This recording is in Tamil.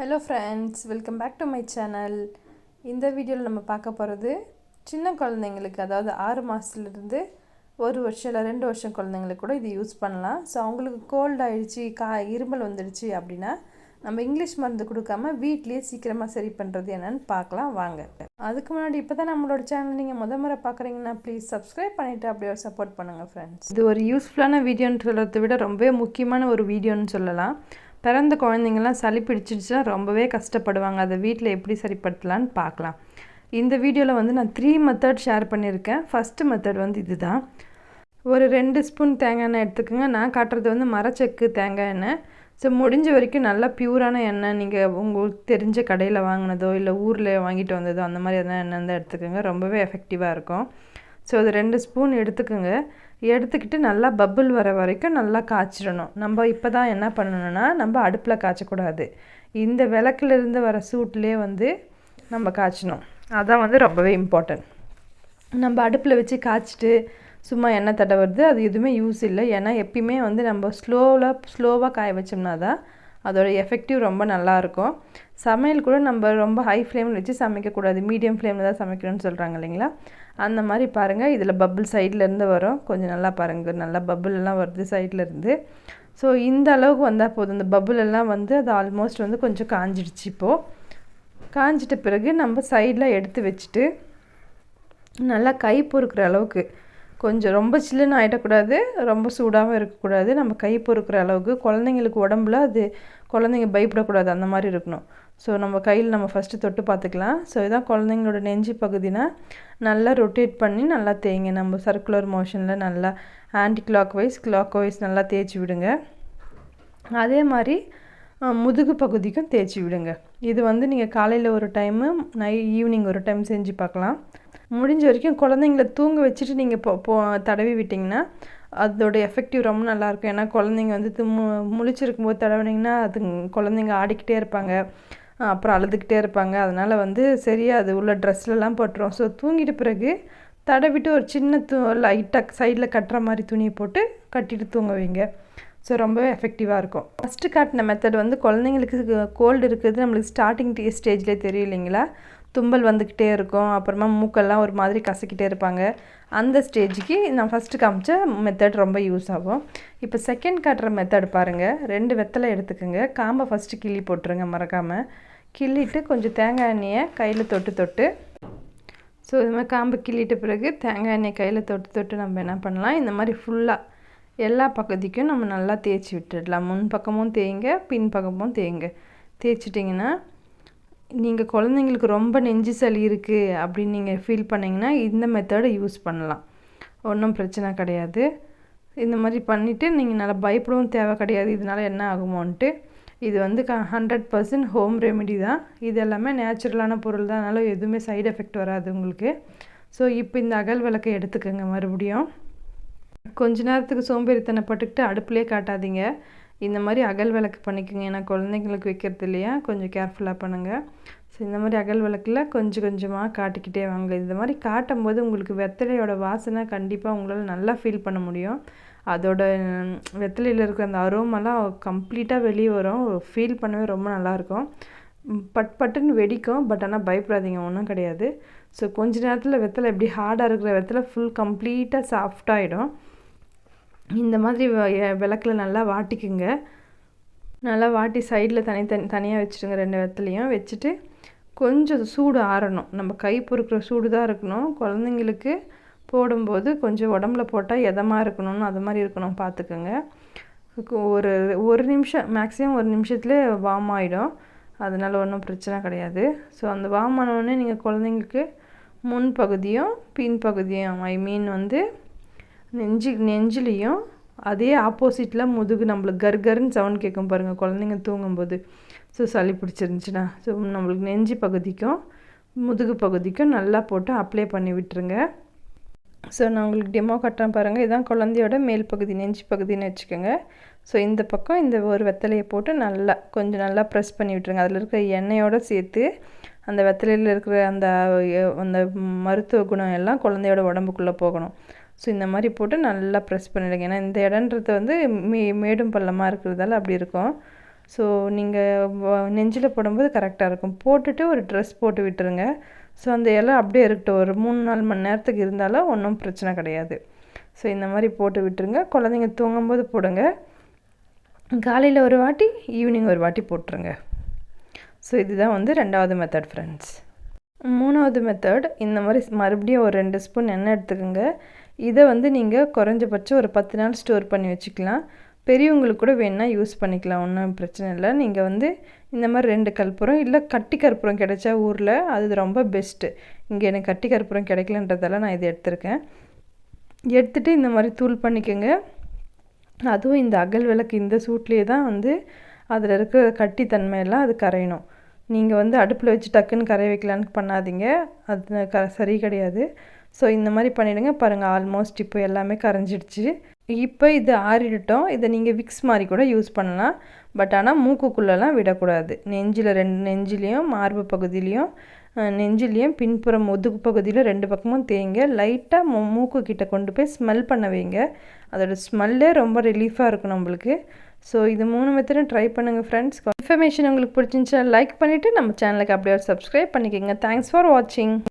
Hello friends, welcome back to my channel. இந்த வீடியோவில் நம்ம பார்க்க போகிறது சின்ன குழந்தைங்களுக்கு, அதாவது 6 மாதத்துலேருந்து 1 வருஷம் இல்லை 2 வருஷம் குழந்தைங்களுக்கு கூட இது யூஸ் பண்ணலாம். ஸோ அவங்களுக்கு கோல்ட் ஆகிடுச்சி, இருமல் வந்துடுச்சு அப்படின்னா நம்ம இங்கிலீஷ் மருந்து கொடுக்காம வீட்லேயே சீக்கிரமாக சரி பண்ணுறது என்னென்னு பார்க்கலாம் வாங்க. அதுக்கு முன்னாடி இப்போ தான் நம்மளோட சேனல் நீங்கள் முறை பார்க்குறீங்கன்னா ப்ளீஸ் சப்ஸ்கிரைப் பண்ணிவிட்டு அப்படியே சப்போர்ட் பண்ணுங்கள் ஃப்ரெண்ட்ஸ். இது ஒரு யூஸ்ஃபுல்லான வீடியோன்னு சொல்கிறத விட ரொம்பவே முக்கியமான ஒரு வீடியோன்னு சொல்லலாம். பிறந்த குழந்தைங்கள்லாம் சளி பிடிச்சிடுச்சுன்னா ரொம்பவே கஷ்டப்படுவாங்க. அதை வீட்டில் எப்படி சரிப்படுத்தலான்னு பார்க்கலாம். இந்த வீடியோவில் நான் 3 மெத்தட் ஷேர் பண்ணியிருக்கேன். ஃபஸ்ட்டு மெத்தட் இது தான். ஒரு 2 ஸ்பூன் தேங்காய் எண்ணெய் எடுத்துக்கோங்க. நான் காட்டுறது மரச்செக்கு தேங்காய் எண்ணெய். ஸோ முடிஞ்ச வரைக்கும் நல்லா பியூரான எண்ணெய், நீங்கள் உங்களுக்கு தெரிஞ்ச கடையில் வாங்கினதோ இல்லை ஊரில் வாங்கிட்டு வந்ததோ அந்த மாதிரி எண்ணெய் தான் எடுத்துக்கோங்க. ரொம்பவே எஃபெக்டிவாக இருக்கும். ஸோ அது 2 ஸ்பூன் எடுத்துக்கோங்க. எடுத்துக்கிட்டு நல்லா பப்புள் வர வரைக்கும் நல்லா காய்ச்சிடணும். நம்ம இப்போ தான் என்ன பண்ணணும்னா, நம்ம அடுப்பில் காய்ச்சக்கூடாது. இந்த விளக்குலேருந்து வர சூட்லேயே நம்ம காய்ச்சணும். அதான் ரொம்பவே இம்பார்ட்டன்ட். நம்ம அடுப்பில் வச்சு காய்ச்சிட்டு சும்மா எண்ணெய் தடவுறது அது எதுவுமே யூஸ் இல்லை. ஏன்னா எப்பயுமே நம்ம ஸ்லோவாக காய வச்சோம்னா தான் அதோடய எஃபெக்டிவ் ரொம்ப நல்லாயிருக்கும். சமையல் கூட நம்ம ரொம்ப ஹை ஃப்ளேமில் வச்சு சமைக்கக்கூடாது, மீடியம் ஃப்ளேமில் தான் சமைக்கணும்னு சொல்கிறாங்க இல்லைங்களா. அந்த மாதிரி பாருங்கள், இதில் பப்புள் சைட்லேருந்து வரும். கொஞ்சம் நல்லா பாருங்கள், நல்லா பப்புளெல்லாம் வருது சைட்லேருந்து. ஸோ இந்த அளவுக்கு வந்தால் போதும். இந்த பப்புள் எல்லாம் அது ஆல்மோஸ்ட் கொஞ்சம் காஞ்சிடுச்சு. இப்போது காஞ்சிட்ட பிறகு நம்ம சைடில் எடுத்து வச்சுட்டு நல்லா கை பொறுக்கிற அளவுக்கு, கொஞ்சம் ரொம்ப சில்லுன்னு ஆகிடக்கூடாது, ரொம்ப சூடாகவும் இருக்கக்கூடாது. நம்ம கை பொறுக்கிற அளவுக்கு, குழந்தைங்களுக்கு உடம்புல அது குழந்தைங்க பயப்படக்கூடாது, அந்த மாதிரி இருக்கணும். ஸோ நம்ம கையில் நம்ம ஃபஸ்ட்டு தொட்டு பார்த்துக்கலாம். ஸோ இதான் குழந்தைங்களோட நெஞ்சு பகுதினா நல்லா ரொட்டேட் பண்ணி நல்லா தேய்ங்க. நம்ம சர்க்குலர் மோஷனில் நல்லா ஆன்டி கிளாக் வைஸ் நல்லா தேய்ச்சி விடுங்க. அதே மாதிரி முதுகு பகுதிக்கும் தேய்ச்சி விடுங்க. இது நீங்கள் காலையில் ஒரு டைமு, ஈவினிங் ஒரு டைம் செஞ்சு பார்க்கலாம். முடிஞ்ச வரைக்கும் குழந்தைங்கள தூங்க வச்சுட்டு நீங்கள் தடவி விட்டிங்கன்னா அதோட எஃபெக்டிவ் ரொம்ப நல்லாயிருக்கும். ஏன்னா குழந்தைங்க முழிச்சிருக்கும் போது தடவினீங்கன்னா அது குழந்தைங்க ஆடிக்கிட்டே இருப்பாங்க, அப்புறம் அழுதுகிட்டே இருப்பாங்க. அதனால் சரியாக அது உள்ள ட்ரெஸ்லலாம் போட்டுரும். ஸோ தூங்கிட்ட பிறகு தடவிட்டு ஒரு சின்ன லைட்டாக சைடில் கட்டுற மாதிரி துணியை போட்டு கட்டிட்டு தூங்க வைங்க. ஸோ ரொம்பவே எஃபெக்டிவாக இருக்கும். ஃபஸ்ட்டு காட்டின மெத்தட் குழந்தைங்களுக்கு கோல்டு இருக்கிறது நம்மளுக்கு ஸ்டார்டிங் ஸ்டேஜ்லேயே தெரியும் இல்லைங்களா. தும்பல் வந்துக்கிட்டே இருக்கும், அப்புறமா மூக்கெல்லாம் ஒரு மாதிரி கசக்கிட்டே இருப்பாங்க. அந்த ஸ்டேஜுக்கு நான் ஃபஸ்ட்டு காமிச்ச மெத்தட் ரொம்ப யூஸ் ஆகும். இப்போ செகண்ட் காட்டுற மெத்தட் பாருங்கள். 2 வெத்தலை எடுத்துக்கோங்க. காம்பை ஃபஸ்ட்டு கிள்ளி போட்டுருங்க மறக்காமல். கிள்ளிட்டு கொஞ்சம் தேங்காய் எண்ணெயை கையில் தொட்டு ஸோ இது மாதிரி காம்பை கிள்ளிட்ட பிறகு தேங்காய் எண்ணெய் கையில் தொட்டு நம்ம என்ன பண்ணலாம், இந்த மாதிரி ஃபுல்லாக எல்லா பகுதிக்கும் நம்ம நல்லா தேய்ச்சி விட்டுடலாம். முன் பக்கமும் தேய்ங்க, பின் பக்கமும் தேய்ச்சிட்டிங்கன்னா நீங்கள் குழந்தைங்களுக்கு ரொம்ப நெஞ்சு சளி இருக்குது அப்படின்னு நீங்கள் ஃபீல் பண்ணிங்கன்னா இந்த மெத்தடை யூஸ் பண்ணலாம். ஒன்றும் பிரச்சனை கிடையாது. இந்த மாதிரி பண்ணிவிட்டு நீங்கள் நல்லா பயப்படவும் தேவை கிடையாது, இதனால் என்ன ஆகுமோன்ட்டு. இது 100% ஹோம் ரெமெடி தான். இது எல்லாமே நேச்சுரலான பொருள் தான், அதனால் எதுவுமே சைடு எஃபெக்ட் வராது உங்களுக்கு. ஸோ இப்போ இந்த அகல் விளக்கை எடுத்துக்கோங்க. மறுபடியும் கொஞ்ச நேரத்துக்கு சோம்பேறித்தனப்பட்டுக்கிட்டு அடுப்புலேயே காட்டாதீங்க. இந்த மாதிரி அகல் விளக்கு பண்ணிக்கோங்க. ஏன்னா குழந்தைங்களுக்கு வைக்கிறது இல்லையா, கொஞ்சம் கேர்ஃபுல்லாக பண்ணுங்கள். ஸோ இந்த மாதிரி அகல் விளக்கில் கொஞ்சம் கொஞ்சமாக காட்டிக்கிட்டே வாங்க. இந்த மாதிரி காட்டும் போது உங்களுக்கு வெத்தலையோட வாசனை கண்டிப்பாக உங்களால் நல்லா ஃபீல் பண்ண முடியும். அதோட வெத்தலையில் இருக்கிற அந்த அரோமெல்லாம் கம்ப்ளீட்டாக வெளியே வரும். ஃபீல் பண்ணவே ரொம்ப நல்லாயிருக்கும். பட்டுன்னு வெடிக்கும், பட் ஆனால் பயப்படாதீங்க, ஒன்றும் கிடையாது. ஸோ கொஞ்ச நேரத்தில் வெத்தலை எப்படி ஹார்டாக இருக்கிற வெத்தலை கம்ப்ளீட்டாக சாஃப்டாகிடும். இந்த மாதிரி விளக்கில் நல்லா வாட்டிக்குங்க. நல்லா வாட்டி சைடில் தனியாக வச்சுடுங்க. 2 வெத்தலையும் வச்சுட்டு கொஞ்சம் சூடு ஆறணும். நம்ம கை பொறுக்கிற சூடு தான் இருக்கணும். குழந்தைங்களுக்கு போடும்போது கொஞ்சம் உடம்புல போட்டால் எதமாக இருக்கணும்னு அது மாதிரி இருக்கணும், பார்த்துக்குங்க. ஒரு நிமிஷம், மேக்ஸிமம் 1 நிமிஷத்துலேயே வார்ம் ஆகிடும். அதனால் ஒன்றும் பிரச்சனை கிடையாது. ஸோ அந்த வார்ம் ஆனோடனே நீங்கள் குழந்தைங்களுக்கு முன் பகுதியும் பின் பகுதியும், ஐ மீன் நெஞ்சிலையும் அதே ஆப்போசிட்டில் முதுகு, நம்மளுக்கு கர்கர்ன்னு சவுண்ட் கேட்கும் பாருங்கள் குழந்தைங்க தூங்கும்போது. ஸோ சளி பிடிச்சிருந்துச்சுன்னா ஸோ நம்மளுக்கு நெஞ்சு பகுதிக்கும் முதுகு பகுதிக்கும் நல்லா போட்டு அப்ளை பண்ணி விட்டுருங்க. ஸோ நான் உங்களுக்கு டெமோ கட்டுறேன் பாருங்கள். இதுதான் குழந்தையோட மேல் பகுதி, நெஞ்சு பகுதின்னு வச்சுக்கோங்க. ஸோ இந்த பக்கம் இந்த ஒரு வெத்தலையை போட்டு கொஞ்சம் நல்லா ப்ரெஸ் பண்ணி விட்டுருங்க. அதில் இருக்கிற எண்ணெயோடு சேர்த்து அந்த வெத்தலையில் இருக்கிற அந்த மருத்துவ குணம் எல்லாம் குழந்தையோட உடம்புக்குள்ளே போகணும். ஸோ இந்த மாதிரி போட்டு நல்லா ப்ரெஸ் பண்ணிடுங்க. ஏன்னா இந்த இடன்றது மேடும் பள்ளமாக இருக்கிறதால அப்படி இருக்கும். ஸோ நீங்கள் நெஞ்சில் போடும்போது கரெக்டாக இருக்கும். போட்டுட்டு ஒரு ட்ரெஸ் போட்டு விட்டுருங்க. ஸோ அந்த இலை அப்படியே இருக்கட்டும். ஒரு 3-4 மணி நேரத்துக்கு இருந்தாலும் ஒன்றும் பிரச்சனை கிடையாது. ஸோ இந்த மாதிரி போட்டு விட்டுருங்க. குழந்தைங்க தூங்கும்போது போடுங்க. காலையில் ஒரு வாட்டி, ஈவினிங் ஒரு வாட்டி போட்டுருங்க. ஸோ இதுதான் வந்து 2வது மெத்தட் ஃப்ரெண்ட்ஸ். 3வது மெத்தட், இந்த மாதிரி மறுபடியும் ஒரு 2 ஸ்பூன் எண்ணெய் எடுத்துக்கோங்க. இதை வந்து நீங்கள் குறைஞ்சபட்சம் ஒரு 10 நாள் ஸ்டோர் பண்ணி வச்சுக்கலாம். பெரியவங்களுக்கு கூட வேணுன்னா யூஸ் பண்ணிக்கலாம், ஒன்றும் பிரச்சனை இல்லை. நீங்கள் வந்து இந்த மாதிரி 2 கற்பூரம் இல்லை கட்டி கற்பூரம் கிடைச்சா ஊரில் அது ரொம்ப பெஸ்ட்டு. இங்கே எனக்கு கட்டி கற்பூரம் கிடைக்கலன்றதால நான் இதை எடுத்திருக்கேன். எடுத்துகிட்டு இந்த மாதிரி தூள் பண்ணிக்கோங்க. அதுவும் இந்த அகல் விளக்கு இந்த சூட்லேயே தான் வந்து அதில் இருக்கிற கட்டித்தன்மையெல்லாம் அது கரையணும். நீங்கள் வந்து அடுப்பில் வச்சு டக்குன்னு கரைய வைக்கலான்னு பண்ணாதீங்க, அது சரி கிடையாது. ஸோ இந்த மாதிரி பண்ணிவிடுங்க. பாருங்கள், ஆல்மோஸ்ட் இப்போ எல்லாமே கரைஞ்சிடுச்சு. இப்போ இது ஆறிடட்டும். இதை நீங்கள் விக்ஸ் மாதிரி கூட யூஸ் பண்ணலாம். பட் ஆனால் மூக்குக்குள்ளெல்லாம் விடக்கூடாது. நெஞ்சில் 2 நெஞ்சிலையும் மார்பு பகுதியிலையும் நெஞ்சிலையும் பின்புறம் முதுகு பகுதியில் 2 பக்கமும் தேய்ங்க. லைட்டாக மூக்கு கிட்ட கொண்டு போய் ஸ்மெல் பண்ண வைங்க. அதோட ஸ்மெல்லே ரொம்ப ரிலீஃபாக இருக்கும் நம்மளுக்கு. ஸோ இது 3 மெத்தடும் ட்ரை பண்ணுங்கள் ஃப்ரெண்ட்ஸ். இன்ஃபர்மேஷன் உங்களுக்கு பிடிச்சிருந்துச்சா லைக் பண்ணிவிட்டு நம்ம சேனலுக்கு அப்படியே சப்ஸ்கிரைப் பண்ணிக்கோங்க. தேங்க்ஸ் ஃபார் வாட்சிங்.